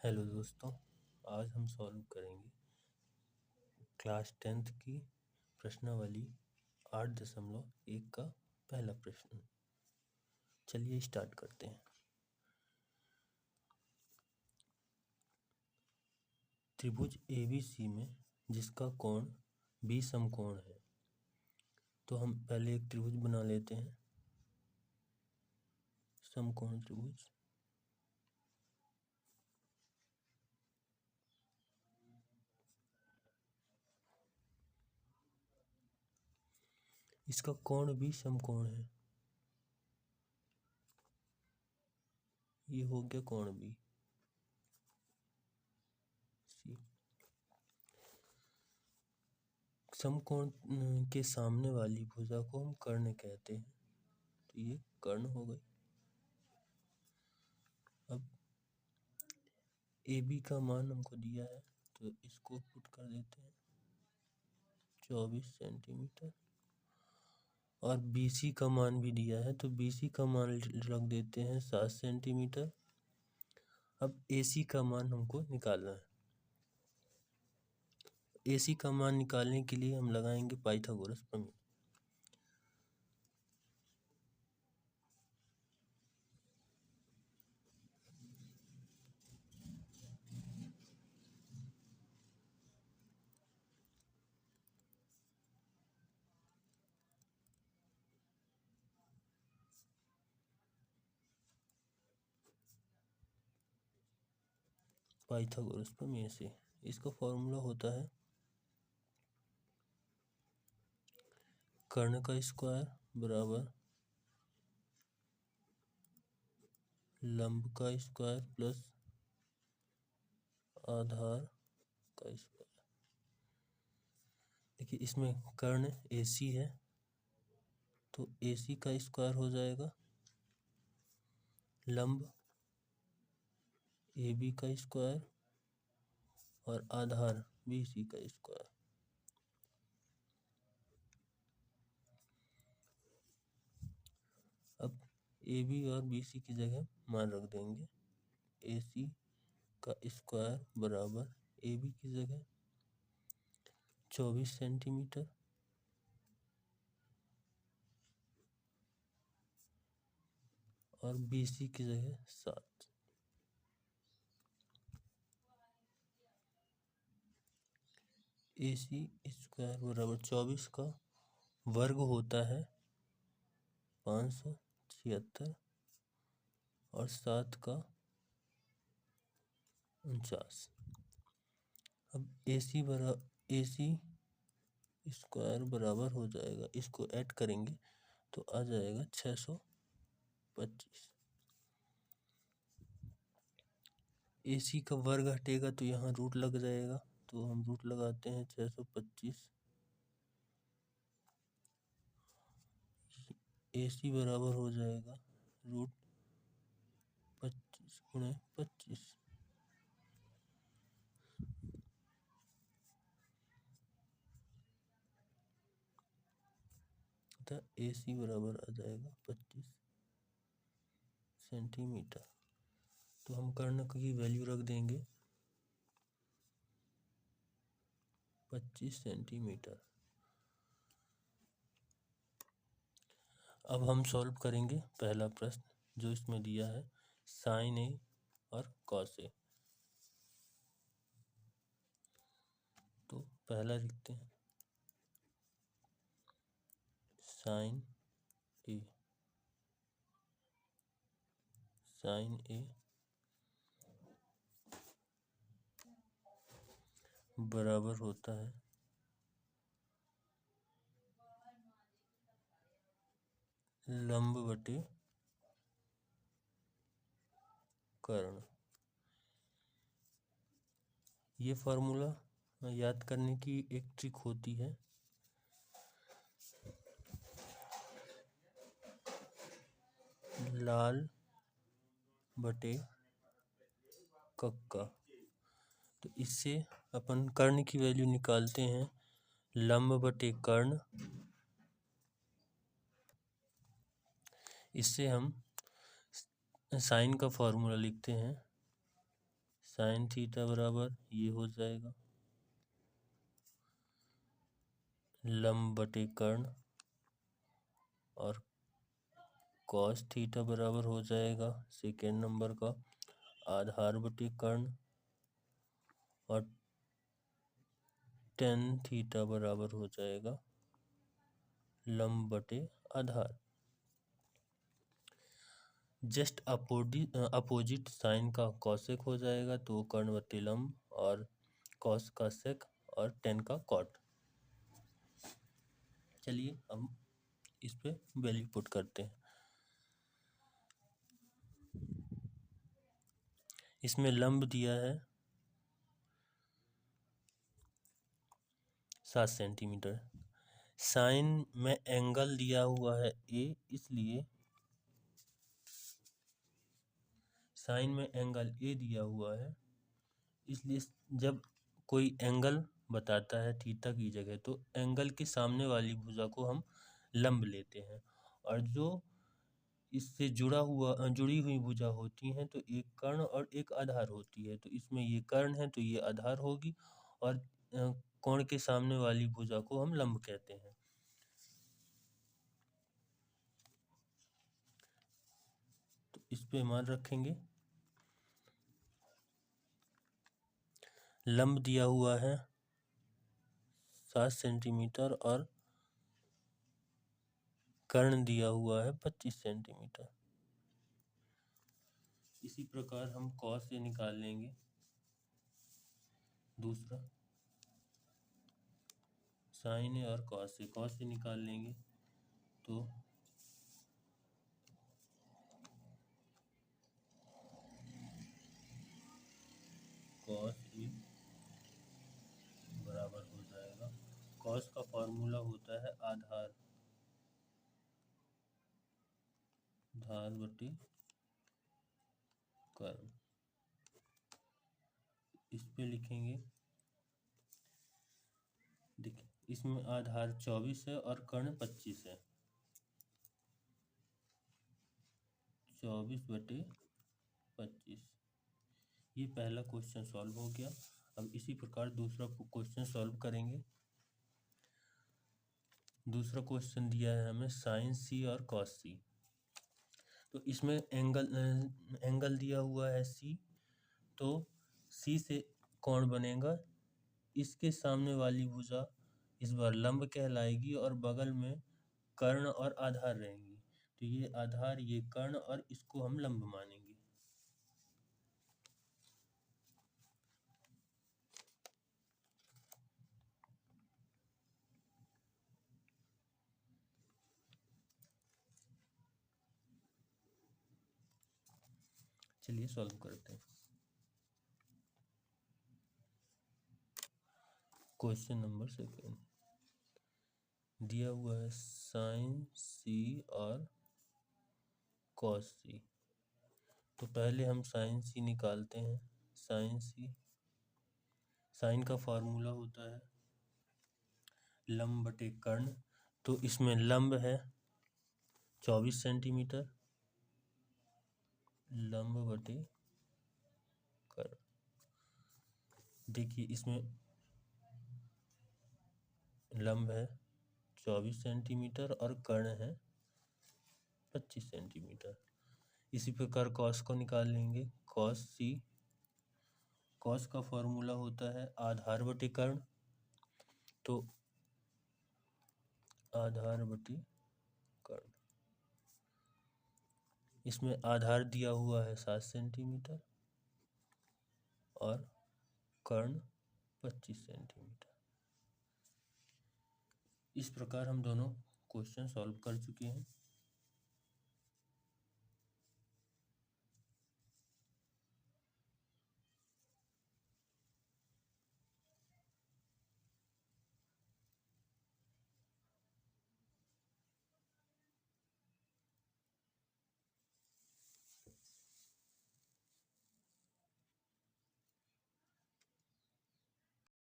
Hello दोस्तों, आज हम सॉल्व करेंगे क्लास 10th की प्रश्नावली 8.1 का पहला प्रश्न। चलिए स्टार्ट करते हैं। त्रिभुज ABC में जिसका कोण 20 समकोण है, तो हम पहले एक त्रिभुज बना लेते हैं। समकोण त्रिभुज। इसका कोण भी समकोण है। ये हो गया कोण भी। समकोण के सामने वाली भुजा को हम कर्ण कहते हैं, तो ये कर्ण हो गई। अब AB का मान हमको दिया है, तो इसको पुट कर देते हैं 24 सेंटीमीटर, और BC का मान भी दिया है, तो BC का मान रख देते हैं 7 सेंटीमीटर। अब AC का मान हमको निकालना है। AC का मान निकालने के लिए हम लगाएंगे पाइथागोरस प्रमेय। पाइथागोरस प्रमेय से इसका फॉर्मूला होता है कर्ण का स्क्वायर बराबर लंब का स्क्वायर प्लस आधार का स्क्वायर। देखिए, इसमें कर्ण AC है, तो AC का स्क्वायर हो जाएगा लंब AB का स्क्वायर और आधार BC का स्क्वायर। अब AB और BC की जगह मान रख देंगे। AC का स्क्वायर बराबर AB की जगह 24 सेंटीमीटर और BC की जगह 7। AC स्क्वायर बराबर 24 का वर्ग होता है 576 और 7 का 49। अब AC स्क्वायर बराबर हो जाएगा, इसको ऐड करेंगे तो आ जाएगा 625। AC का वर्ग हटेगा तो यहाँ रूट लग जाएगा, तो हम रूट लगाते हैं 625। AC बराबर हो जाएगा रूट 25 गुणे 25। तथा AC बराबर आ जाएगा 25 सेंटीमीटर। तो हम कर्ण की वैल्यू रख देंगे 25 सेंटीमीटर। अब हम सॉल्व करेंगे पहला प्रश्न जो इसमें दिया है sin A और cos A। तो पहला लिखते हैं sin A बराबर होता है लंब बटे कर्ण। ये फॉर्मूला याद करने की एक ट्रिक होती है। लाल बटे कक्का। तो इससे अपन कर्ण की वैल्यू निकालते हैं लंब बटे कर्ण। इससे हम साइन का फॉर्मूला लिखते हैं साइन थीटा बराबर ये हो जाएगा लंब बटे कर्ण, और कॉस थीटा बराबर हो जाएगा सेकेंड नंबर का आधार बटे कर्ण, और टेन थीटा बराबर हो जाएगा लंब बटे आधार। जस्ट अपोजिट साइन का कॉसेक हो जाएगा, तो कर्ण बटे लंब, और कॉस का सेक, और टेन का कॉट। चलिए हम इस पे वैल्यू पुट करते हैं। इसमें लंब दिया है 7 सेंटीमीटर, साइन में एंगल दिया हुआ है ए, इसलिए साइन में एंगल ए दिया हुआ है, इसलिए जब कोई एंगल बताता है थीटा की जगह, तो एंगल के सामने वाली भुजा को हम लंब लेते हैं, और जो इससे जुड़ी हुई भुजा होती हैं तो एक कर्ण और एक आधार होती है। तो इसमें ये कर्ण है तो ये आधार होगी, और कोण के सामने वाली भुजा को हम लंब कहते हैं। तो इस पे मान रखेंगे। लंब दिया हुआ है 7 सेंटीमीटर, और कर्ण दिया हुआ है 25 सेंटीमीटर। इसी प्रकार हम कॉस से निकाल लेंगे दूसरा, साइन है और कॉस से निकाल लेंगे, तो कॉस ए बराबर हो जाएगा, कॉस का फॉर्मूला होता है आधार बटे कर्ण। इस पे लिखेंगे, देखिए इसमें आधार 24 है और कर्ण 25 है, 24 बटे 25। ये पहला क्वेश्चन सॉल्व हो गया। अब इसी प्रकार दूसरा क्वेश्चन सॉल्व करेंगे। दूसरा क्वेश्चन दिया है हमें साइन सी और कॉस सी। तो इसमें एंगल दिया हुआ है सी, तो सी से कोण बनेगा, इसके सामने वाली भुजा इस बार लंब कहलाएगी, और बगल में कर्ण और आधार रहेंगी। तो ये आधार, ये कर्ण, और इसको हम लंब मानेंगे। चलिए सॉल्व करते हैं। क्वेश्चन नंबर सेकेंड दिया हुआ है साइन सी और कॉस सी। तो पहले हम साइन सी निकालते हैं। साइन सी, साइन का फॉर्मूला होता है लंब बटे कर्ण। तो इसमें लंब है 24 सेंटीमीटर, लंब बटे कर्ण। देखिए इसमें लंब है 24 सेंटीमीटर और कर्ण है 25 सेंटीमीटर। इसी प्रकार कॉस को निकाल लेंगे। कॉस सी, कॉस का फॉर्मूला होता है आधार बटे कर्ण। तो आधार बटे कर्ण, इसमें आधार दिया हुआ है 7 सेंटीमीटर और कर्ण 25 सेंटीमीटर। इस प्रकार हम दोनों क्वेश्चन सॉल्व कर चुके हैं।